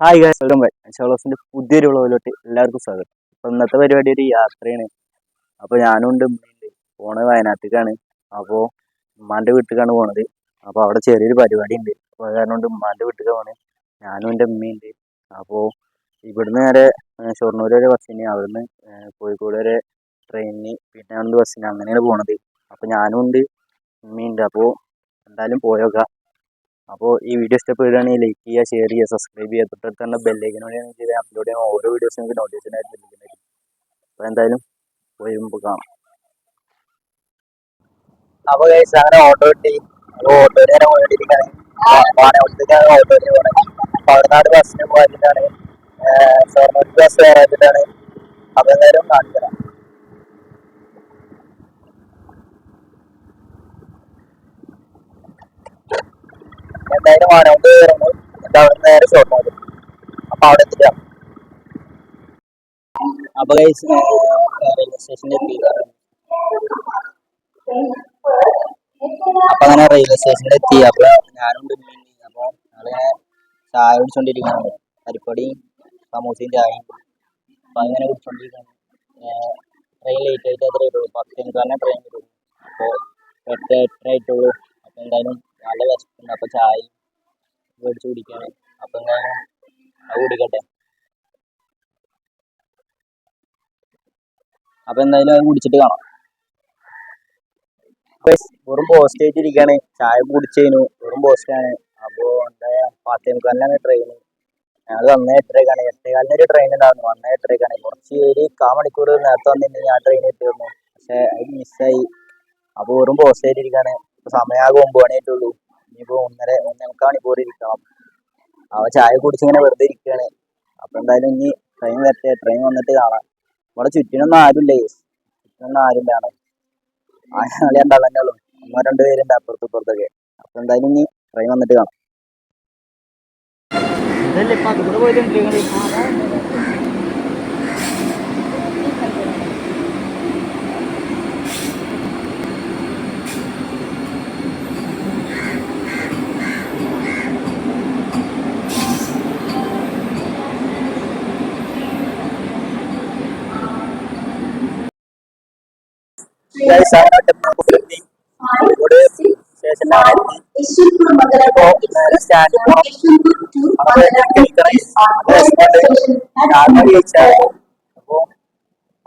Hi guys, welcome back. ഷോളോസിന്റെ പുതിയൊരു വ്ളോഗിലോട്ട് എല്ലാവർക്കും സ്വാഗതം. അപ്പൊ ഇന്നത്തെ പരിപാടി ഒരു യാത്രയാണ്. അപ്പൊ ഞാനും ഉണ്ട്, ഉമ്മയുണ്ട്. പോണത് വയനാട്ടിലേക്കാണ്. അപ്പോൾ ഉമ്മാന്റെ വീട്ടിലേക്കാണ് പോണത്. അപ്പോൾ അവിടെ ചെറിയൊരു പരിപാടി ഉണ്ട്. അപ്പോൾ അത് കാരണം കൊണ്ട് ഉമ്മാന്റെ വീട്ടിലേക്ക് പോണേ. ഞാനും എൻ്റെ ഉമ്മയുണ്ട്. അപ്പോൾ ഇവിടുന്ന് നേരെ ഷൊർണൂർ വരെ ബസ്സിന്, അവിടുന്ന് കോഴിക്കോട് വരെ ട്രെയിനിന്, പിന്നെ അവിടുന്ന് ബസ്സിന്, അങ്ങനെയാണ് പോണത്. അപ്പോൾ ഞാനും ഉണ്ട്, ഉമ്മയുണ്ട്. അപ്പോൾ എന്തായാലും പോയോക്കാം. അപ്പോൾ ഈ വീഡിയോ ഇഷ്ടപ്പെടുകയാണെങ്കിൽ ലൈക്ക് ചെയ്യുക, ഷെയർ ചെയ്യുക, സബ്സ്ക്രൈബ് ചെയ്യുക, തൊട്ടടുത്ത് തന്നെ ബെല്ലൈക്കനോട് ചെയ്ത് അപ്ലോഡ് ചെയ്യുന്ന ഓരോ വീഡിയോസും നിങ്ങൾക്ക് നോട്ടിഫിക്കേഷൻ ആയിട്ട് ലഭിക്കുന്നതായിരിക്കും. അപ്പോൾ എന്തായാലും പോയി മുമ്പ് കാണാം. അപ്പോൾ അങ്ങനെ ഓട്ടോ കിട്ടി. അപ്പോൾ ഓട്ടോ നേരെ പോയിട്ടിരിക്കുകയാണ്. ഓട്ടോ പോകണം. അപ്പോൾ അവിടെ ബസ്സിന് പോയിട്ടാണ്, ഷൊർണൂർ ബസ് കയറാത്തിട്ടാണ്. അപ്പോൾ എന്തായാലും കാണിക്കണം. എന്തായാലും വാനോട്ട് കയറുമ്പോൾ എന്നിട്ട് അവിടെ നേരെ ഷൊർണൂർ. അപ്പോൾ അവിടെ എത്തിക്കാം. അപ്പൊ റെയിൽവേ സ്റ്റേഷനിൽ എത്തിക്കാറ്. അപ്പൊ അങ്ങനെ റെയിൽവേ സ്റ്റേഷനിൽ എത്തി. അപ്പൊ ഞാനുണ്ട്, അപ്പൊ ഞങ്ങളിങ്ങനെ ചായ കുടിച്ചോണ്ടിരിക്കുകയാണ്. പരിപ്പടിയും സമൂസയും ചായയും. അപ്പൊ അങ്ങനെ കുടിച്ചോണ്ടിരിക്കുകയാണ്. ട്രെയിൻ ലേറ്റ് ആയിട്ട് എത്ര വരുള്ളൂ, 10:30 ട്രെയിൻ വരുള്ളൂ. അപ്പോൾ 8:30 ആയിട്ടുള്ളൂ. അപ്പൊ എന്തായാലും നല്ല വിശപ്പുണ്ട്. അപ്പൊ ചായ മേടിച്ച് കുടിക്കുകയാണ്. അപ്പൊ എന്തായാലും അത് കുടിക്കട്ടെ. അപ്പൊ എന്തായാലും അത് കുടിച്ചിട്ട് കാണാം. വെറും പോസ്റ്റ് ആയിട്ടിരിക്കുകയാണ്. ചായ കുടിച്ചതിനു വെറും പോസ്റ്റാണ്. അപ്പോൾ എന്താ 10:30 ട്രെയിൻ. ഞങ്ങൾ 1:08 8:15 ട്രെയിൻ ഉണ്ടായിരുന്നു. 1:08 കുറച്ച് ഒരു 1/4 മണിക്കൂർ നേരത്തെ വന്നിട്ടുണ്ടെങ്കിൽ ആ ട്രെയിൻ എത്തിയിരുന്നു. പക്ഷെ അത് മിസ്സായി. അപ്പോൾ വെറും പോസ്റ്റ് ആയിട്ടിരിക്കുകയാണ്. ഇപ്പോൾ സമയമാകെ 9 മണിയായിട്ടുള്ളൂ. ഇനിയിപ്പോൾ 1.5 മണിക്കൂർ ഇരിക്കണം. അപ്പോൾ ചായ കുടിച്ചിങ്ങനെ വെറുതെ ഇരിക്കുകയാണ്. അപ്പോൾ എന്തായാലും ഇനി ട്രെയിൻ വരട്ടെ. ട്രെയിൻ വന്നിട്ട് കാണാം. ഇവിടെ ചുറ്റിനൊന്നും ആരുമില്ലേ, ചുറ്റിനൊന്നും ആരുമില്ലാണ്. ഞങ്ങൾ രണ്ടാൾ തന്നെ ഉള്ളൂ. 1-2 പേരുണ്ട് അപ്പുറത്തും ഇപ്പുറത്തൊക്കെ. അപ്പൊ എന്തായാലും ഇനി ട്രെയിൻ വന്നിട്ട് കാണാം.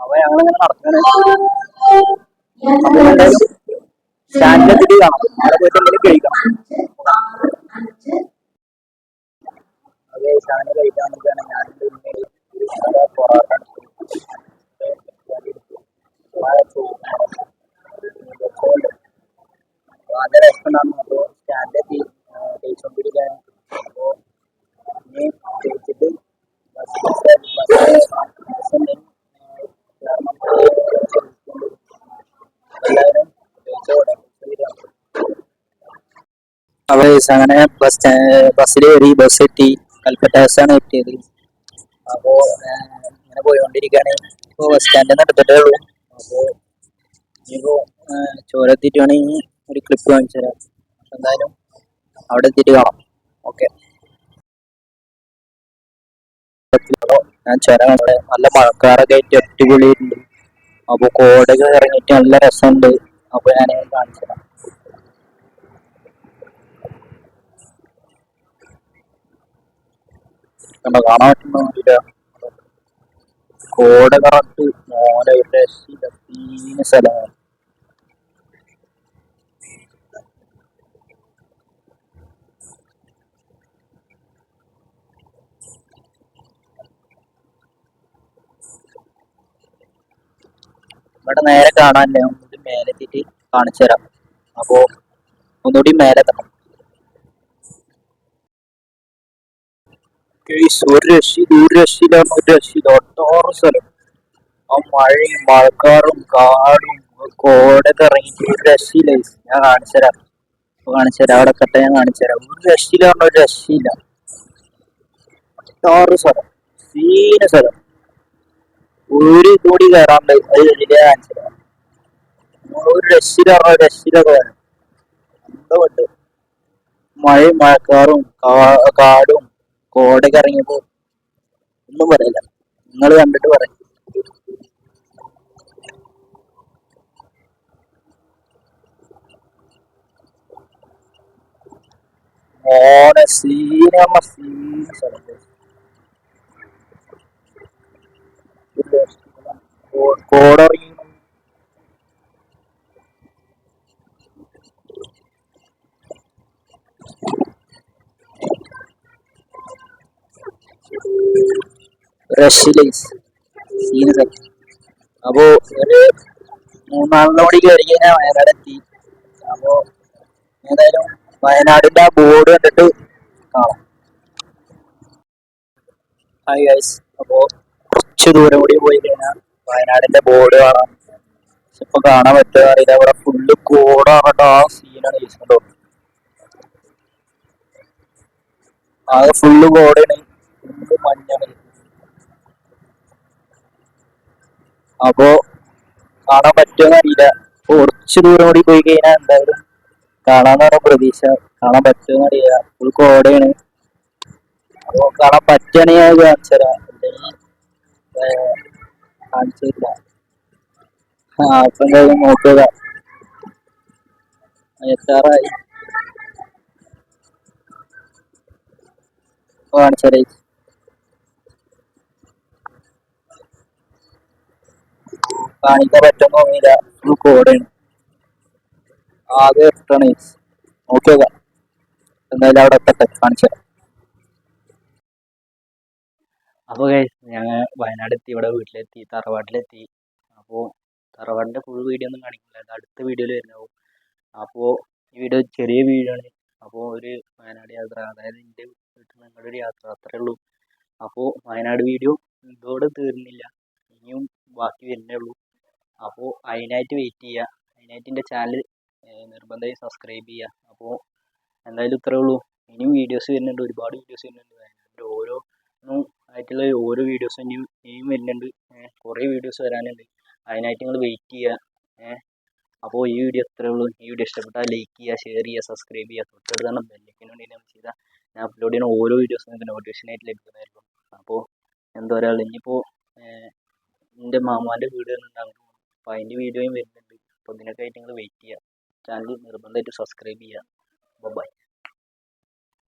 അപ്പൊ ഞങ്ങളിങ്ങനെ നടക്കണം. സ്റ്റാൻഡിലെത്തിട്ട് കാണാം. അവിടെ പോയിട്ട് എന്തെങ്കിലും കഴിക്കണം. അതെ, സാധനം കഴിക്കാൻ വേണ്ടിയിട്ടാണ് ഞാനിന്റെ പൊറോട്ട നല്ല രസമുണ്ടാകുന്നു. അപ്പോൾ സ്റ്റാൻഡിലെത്തി കഴിച്ചുകൊണ്ടിരിക്കുകയാണ്. അപ്പോൾ ഇനി കഴിച്ചിട്ട് എല്ലാവരും അപ്പൊ അങ്ങനെ ബസ്സിൽ കയറി. ബസ് എത്തി. കൽപ്പറ്റ ബസ്സാണ് എത്തിയത്. അപ്പോൾ ഇങ്ങനെ പോയിക്കൊണ്ടിരിക്കുകയാണ്. ഇപ്പോൾ ബസ് സ്റ്റാൻഡിൽ നിന്ന് എടുത്തിട്ടേ ഉള്ളൂ. അപ്പോൾ ഇനിയിപ്പോൾ ചോരെത്തിയിട്ട് വേണമെങ്കിൽ ഒരു ക്ലിപ്പ് കാണിച്ചു തരാം. എന്തായാലും അവിടെ എത്തിയിട്ട് കാണാം. ഓക്കെ. ഞാൻ ചുരം നല്ല മഴക്കാറൊക്കെ ആയിട്ട് അടിപൊളിയുണ്ട്. അപ്പോൾ കോടൊക്കെ ഇറങ്ങിയിട്ട് നല്ല രസമുണ്ട്. അപ്പോൾ ഞാൻ കാണിച്ചു തരാം. കാണാൻ പറ്റുന്നില്ല. കോട കറക്റ്റ് മോനെ രക്ഷീന സ്ഥലമാണ്. ഇവിടെ നേരെ കാണാനില്ല. ഒന്നുകൂടി മേലെത്തിയിട്ട് കാണിച്ചു തരാം. അപ്പോ ഒന്നുകൂടി മേലെത്തണം. ഒരു രക്ഷയിലാണ്. ഒട്ടോറ സ്ഥലം. ആ മഴയും മഴക്കാറും കാടും കോടൊക്കെ ഇറങ്ങിയിട്ട് ഒരു രക്ഷയില്ല. ഞാൻ കാണിച്ചു തരാം. അവിടെ കട്ടെ ഞാൻ കാണിച്ചു തരാം. ഒരു രക്ഷയിലാണ്. ഒരു രക്ഷയില്ല. ഒട്ടോറ സ്ഥലം, സീന സ്ഥലം. ഒരു കൂടി കയറാണ്ട്. അത് വലിയ കാണിച്ചു തരാം. ഒരു രക്ഷയിലൊക്കെ എന്തോ പെട്ട് മഴയും മഴക്കാറും കാടും കോടൊക്കെ ഇറങ്ങിയപ്പോ ഒന്നും പറയില്ല, നിങ്ങൾ കണ്ടിട്ട് പറയും. ഓടെ സീനമ്മ സീന സ്ഥലത്ത് കോടിറങ്ങി. റഷ്യലൈസ് സീന സ്ഥലത്ത്. അപ്പോ ഒരു 3-4 കയറി കഴിഞ്ഞാൽ വയനാട് എത്തി. അപ്പോ ഏതായാലും വയനാടിന്റെ ആ ബോർഡ് കണ്ടിട്ട് കാണാം. ഹായ് ഗൈസ്, അപ്പോ കുറച്ച് ദൂരം കൂടി പോയി കഴിഞ്ഞാൽ വയനാടിന്റെ ബോർഡ് കാണാം. ഇപ്പൊ കാണാൻ പറ്റുക അറിയില്ല, അവിടെ ഫുള്ള് കോടാണ്. ആ സീനാണ് ചോദിച്ചോ, അത് ഫുള്ള് കോടയാണ്, ഫുള്ള് മഞ്ഞാണ്. അപ്പോ കാണാൻ പറ്റുമെന്ന് അറിയില്ല. കുറച്ച് ദൂരം കൂടി പോയി കഴിഞ്ഞാൽ എന്തായാലും കാണാന്നാണ് പ്രതീക്ഷ. കാണാൻ പറ്റുമെന്ന് അറിയില്ല, ഫുൾ കോടയാണ്. അപ്പൊ കാണാൻ പറ്റുകയാണെങ്കിൽ ഞാൻ കാണിച്ചു തരാം, അല്ലെങ്കിൽ കാണിച്ചില്ല. അപ്പൊ എന്തായാലും നോക്കുക, എത്താറായി കാണിച്ചാലേ കാണിക്കാൻ പറ്റുമെന്ന് തോന്നിയില്ല, ഫുൾ കോടയാണ്. ആകെ ഇഷ്ടമാണ് നോക്കിയോക്ക. എന്തായാലും അവിടെ എത്തട്ടെ, കാണിച്ചു തരാം. അപ്പോൾ ഞങ്ങൾ വയനാട് എത്തി, ഇവിടെ വീട്ടിലെത്തി, തറവാട്ടിലെത്തി. അപ്പോൾ തറവാടിൻ്റെ ഫുൾ വീഡിയോ ഒന്നും കാണിക്കില്ല, അത് അടുത്ത വീഡിയോയിൽ വരുന്നതാവും. അപ്പോൾ ഈ വീഡിയോ ചെറിയ വീഡിയോ ആണ്. അപ്പോൾ ഒരു വയനാട് യാത്ര, അതായത് എൻ്റെ വീട്ടിൽ നിങ്ങളുടെ ഒരു യാത്ര, അത്രേ ഉള്ളൂ. അപ്പോൾ വയനാട് വീഡിയോ ഇതോടെ തീർന്നില്ല, ഇനിയും ബാക്കി വരുന്നേ ഉള്ളൂ. അപ്പോൾ അതിനായിട്ട് വെയിറ്റ് ചെയ്യുക. അതിനായിട്ട് എൻ്റെ ചാനൽ നിർബന്ധമായി സബ്സ്ക്രൈബ് ചെയ്യുക. അപ്പോൾ എന്തായാലും ഇത്രേ ഉള്ളൂ. ഇനിയും വീഡിയോസ് വരുന്നുണ്ട്, ഒരുപാട് വീഡിയോസ് വരുന്നുണ്ട്. വയനാടിൻ്റെ ആയിട്ടുള്ള ഓരോ വീഡിയോസും ഇനിയും വരുന്നുണ്ട്. കുറേ വീഡിയോസ് വരാനുണ്ട്, അതിനായിട്ട് നിങ്ങൾ വെയിറ്റ് ചെയ്യുക. അപ്പോൾ ഈ വീഡിയോ ഇത്രേ ഉള്ളൂ. ഈ വീഡിയോ ഇഷ്ടപ്പെട്ടാൽ ലൈക്ക് ചെയ്യുക, ഷെയർ ചെയ്യുക, സബ്സ്ക്രൈബ് ചെയ്യുക. തൊട്ടടുത്താണ് ബെല്ലൈക്കന് വേണ്ടി നമ്മൾ ചെയ്താൽ ഞാൻ അപ്ലോഡ് ചെയ്യുന്ന ഓരോ വീഡിയോസും നിങ്ങൾക്ക് നോട്ടിഫിക്കേഷനായിട്ട് ലഭിക്കുന്നതായിരിക്കും. അപ്പോൾ എന്താ പറയുക, ഇനിയിപ്പോൾ എൻ്റെ മാമാൻ്റെ വീട് ഉണ്ടാകും, അപ്പോൾ അതിൻ്റെ വീഡിയോയും വരുന്നുണ്ട്. അപ്പോൾ ഇതിനൊക്കെ ആയിട്ട് നിങ്ങൾ വെയിറ്റ് ചെയ്യുക. ചാനൽ നിർബന്ധമായിട്ട് സബ്സ്ക്രൈബ് ചെയ്യുക. ബൈ.